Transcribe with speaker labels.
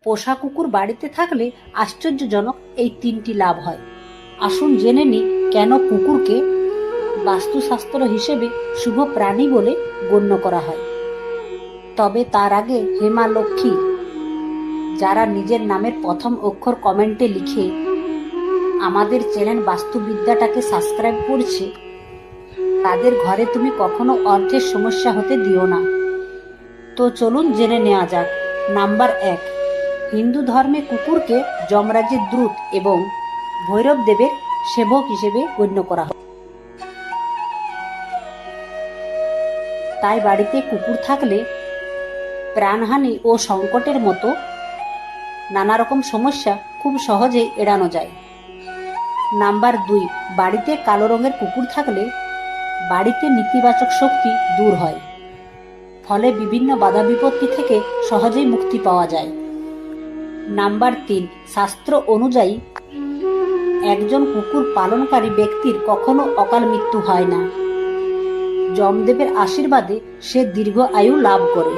Speaker 1: পোষা কুকুর বাড়িতে থাকলে আশ্চর্যজনক এই 3টি লাভ হয়। আসুন জেনে নিই কেন কুকুরকে বাস্তুশাস্ত্র হিসেবে শুভ প্রাণী বলে গণ্য করা হয়। তবে তার আগে হেমা লক্ষ্মী, যারা নিজের নামের প্রথম অক্ষর কমেন্টে লিখে আমাদের চ্যানেল বাস্তুবিদ্যাটাকে সাবস্ক্রাইব করছে, তাদের ঘরে তুমি কখনো অর্থের সমস্যা হতে দিও না। তো চলুন জেনে নেওয়া যাক। নাম্বার 1, হিন্দু ধর্মে কুকুরকে যমরাজের দূত এবং ভৈরব দেবের সেবক হিসেবে গণ্য করা হয়। তাই বাড়িতে কুকুর থাকলে প্রাণহানি ও সংকটের মতো নানা রকম সমস্যা খুব সহজেই এড়ানো যায়। নাম্বার 2, বাড়িতে কালো রঙের কুকুর থাকলে বাড়িতে নেতিবাচক শক্তি দূর হয়, ফলে বিভিন্ন বাধা বিপত্তি থেকে সহজেই মুক্তি পাওয়া যায়। নাম্বার 3, শাস্ত্র অনুযায়ী একজন কুকুর পালনকারী ব্যক্তির কখনো অকাল মৃত্যু হয় না। যমদেবের আশীর্বাদে সে দীর্ঘ আয়ু লাভ করে।